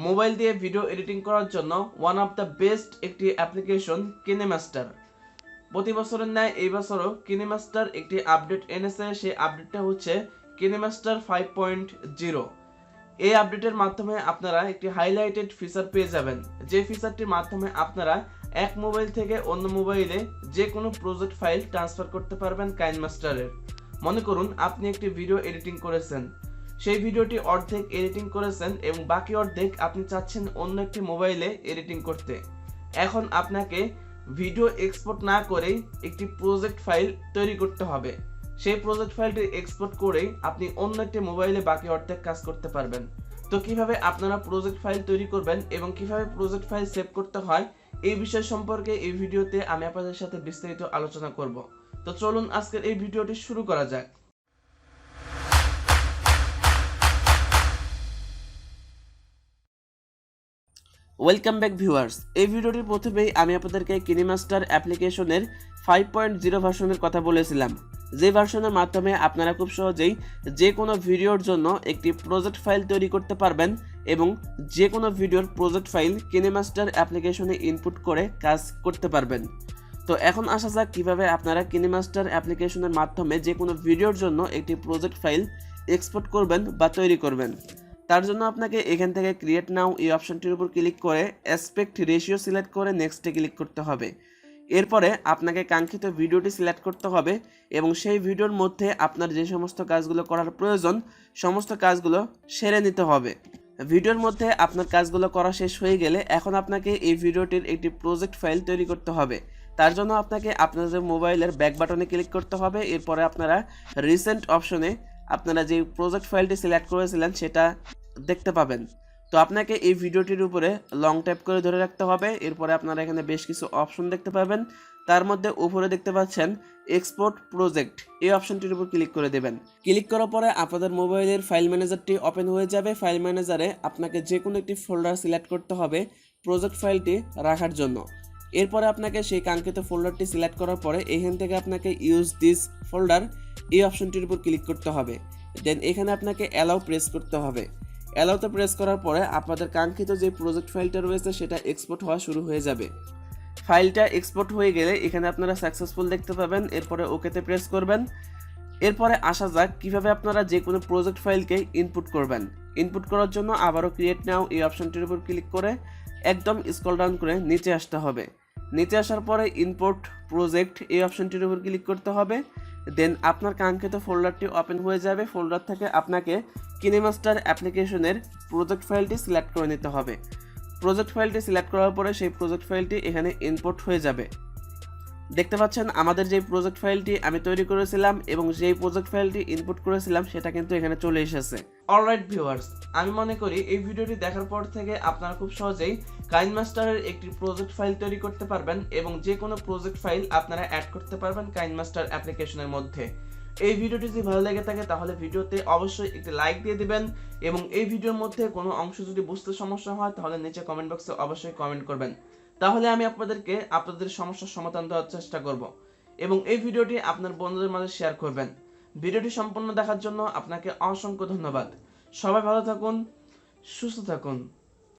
Mobile দিয়ে video editing করার জন্য ওয়ান অফ দ্য বেস্ট একটি অ্যাপ্লিকেশন কিনেমাস্টার। প্রতি বছরের ন্যায় এই বছরও কিনেমাস্টার একটি আপডেট এনেছে। সেই আপডেটটা হচ্ছে কিনেমাস্টার 5.0। এই আপডেটের মাধ্যমে আপনারা একটি হাইলাইটেড ফিচার পেয়ে যাবেন, যে ফিচারটির মাধ্যমে আপনারা এক মোবাইল থেকে অন্য মোবাইলে যে কোনো প্রজেক্ট ফাইল ট্রান্সফার করতে পারবেন কাইনমাস্টারের। মনে করুন আপনি একটি ভিডিও এডিটিং করেছেন, সেই ভিডিওটি অর্ধেক এডিটিং করেছেন এবং বাকি অর্ধেক আপনি চাচ্ছেন অন্য একটি মোবাইলে এডিটিং করতে। এখন আপনাকে ভিডিও এক্সপোর্ট না করেই একটি প্রজেক্ট ফাইল তৈরি করতে হবে। সেই প্রজেক্ট ফাইলটি এক্সপোর্ট করেই আপনি অন্য একটি মোবাইলে বাকি অর্ধেক কাজ করতে পারবেন। তো কিভাবে আপনারা প্রজেক্ট ফাইল তৈরি করবেন এবং কিভাবে প্রজেক্ট ফাইল সেভ করতে হয় এই বিষয় সম্পর্কে এই ভিডিওতে আমি আপনাদের সাথে বিস্তারিত আলোচনা করব। তো চলুন আজকের এই ভিডিওটি শুরু করা যাক। Welcome back viewers. এই ভিডিওটির প্রথমেই আমি আপনাদেরকে কিনেমাস্টার অ্যাপ্লিকেশনের 5.0 ভার্সনের কথা বলেছিলাম, যে ভার্সনের মাধ্যমে আপনারা খুব সহজেই যে কোনো ভিডিওর জন্য একটি প্রজেক্ট ফাইল তৈরি করতে পারবেন এবং যে কোনো ভিডিওর প্রজেক্ট ফাইল কিনেমাস্টার অ্যাপ্লিকেশনে ইনপুট করে কাজ করতে পারবেন। তো এখন আসা যাক কিভাবে আপনারা কিনেমাস্টার অ্যাপ্লিকেশনের মাধ্যমে যে কোনো ভিডিওর জন্য একটি প্রজেক্ট ফাইল এক্সপোর্ট করবেন বা তৈরি করবেন। তার জন্য আপনাকে এখান থেকে ক্রিয়েট নাও এই অপশনটির উপর ক্লিক করে অ্যাসপেক্ট রেশিও সিলেক্ট করে নেক্সটে ক্লিক করতে হবে। এরপরে আপনাকে কাঙ্ক্ষিত ভিডিওটি সিলেক্ট করতে হবে এবং সেই ভিডিওর মধ্যে আপনার যে সমস্ত কাজগুলো করার প্রয়োজন সমস্ত কাজগুলো সেরে নিতে হবে। ভিডিওর মধ্যে আপনার কাজগুলো করা শেষ হয়ে গেলে এখন আপনাকে এই ভিডিওটির একটি প্রজেক্ট ফাইল তৈরি করতে হবে। তার জন্য আপনাকে আপনাদের মোবাইলের ব্যাক বাটনে ক্লিক করতে হবে। এরপরে আপনারা রিসেন্ট অপশনে আপনারা যে প্রজেক্ট ফাইলটি সিলেক্ট করেছিলেন সেটা দেখতে পাবেন। তো আপনাকে এই ভিডিওটির উপরে লং ট্যাপ করে ধরে রাখতে হবে। এরপরে আপনারা এখানে বেশ কিছু অপশন দেখতে পাবেন, তার মধ্যে উপরে দেখতে পাচ্ছেন এক্সপোর্ট প্রজেক্ট, এই অপশনটির উপর ক্লিক করে দেবেন। ক্লিক করার পরে আপনাদের মোবাইলের ফাইল ম্যানেজারটি ওপেন হয়ে যাবে। ফাইল ম্যানেজারে আপনাকে যে কোনো একটি ফোল্ডার সিলেক্ট করতে হবে প্রজেক্ট ফাইলটি রাখার জন্য। এরপরে আপনাকে সেই কাঙ্ক্ষিত ফোল্ডারটি সিলেক্ট করার পরে এখান থেকে আপনাকে ইউজ দিস ফোল্ডার এই অপশনটির উপর ক্লিক করতে হবে। দেন এখানে আপনাকে অ্যালাউ প্রেস করতে হবে। অ্যালাউতে প্রেস করার পরে আপনাদের কাঙ্ক্ষিত যে প্রজেক্ট ফাইলটা রয়েছে সেটা এক্সপোর্ট হওয়া শুরু হয়ে যাবে। ফাইলটা এক্সপোর্ট হয়ে গেলে এখানে আপনারা সাকসেসফুল দেখতে পাবেন। এরপরে ওকেতে প্রেস করবেন। এরপরে আসা যাক কিভাবে আপনারা যে কোনো প্রজেক্ট ফাইলকে ইনপুট করবেন। ইনপুট করার জন্য আবারও ক্রিয়েট নাও এই অপশনটির উপর ক্লিক করে একদম স্ক্রল ডাউন করে নিচে আসতে হবে। নিচে আসার পরে ইম্পোর্ট প্রজেক্ট এই অপশনটির উপর ক্লিক করতে হবে। দেন আপনার কাঙ্ক্ষিত ফোল্ডারটি ওপেন হয়ে যাবে। ফোল্ডার থেকে আপনাকে কিনেমাস্টার অ্যাপ্লিকেশনের প্রজেক্ট ফাইলটি সিলেক্ট করে নিতে হবে। প্রজেক্ট ফাইলটি সিলেক্ট করার পরে সেই প্রজেক্ট ফাইলটি এখানে ইম্পোর্ট হয়ে যাবে। দেখতে পাচ্ছেন আমাদের যে প্রজেক্ট ফাইলটি আমি তৈরি করেছিলাম এবং যেই প্রজেক্ট ফাইলটি ইনপুট করেছিলাম সেটা কিন্তু এখানে চলে এসেছে। অলরাইট ভিউয়ার্স, আমি মনে করি এই ভিডিওটি দেখার পর থেকে আপনারা খুব সহজেই কাইনমাস্টারের একটি প্রজেক্ট ফাইল তৈরি করতে পারবেন এবং যে কোনো প্রজেক্ট ফাইল আপনারা অ্যাড করতে পারবেন কাইনমাস্টার অ্যাপ্লিকেশনের মধ্যে। এই ভিডিওটি যদি ভালো লেগে থাকে তাহলে ভিডিওতে অবশ্যই একটি লাইক দিয়ে দিবেন এবং এই ভিডিওর মধ্যে কোনো অংশ যদি বুঝতে সমস্যা হয় তাহলে নিচে কমেন্ট বক্সে অবশ্যই কমেন্ট করবেন। তাহলে আমি আপনাদেরকে আপনাদের সমস্যার সমাধান দেওয়ার চেষ্টা করব এবং এই ভিডিওটি আপনার বন্ধুদের মাঝে শেয়ার করবেন। ভিডিওটি সম্পূর্ণ দেখার জন্য আপনাকে অসংখ্য ধন্যবাদ। সবাই ভালো থাকুন, সুস্থ থাকুন।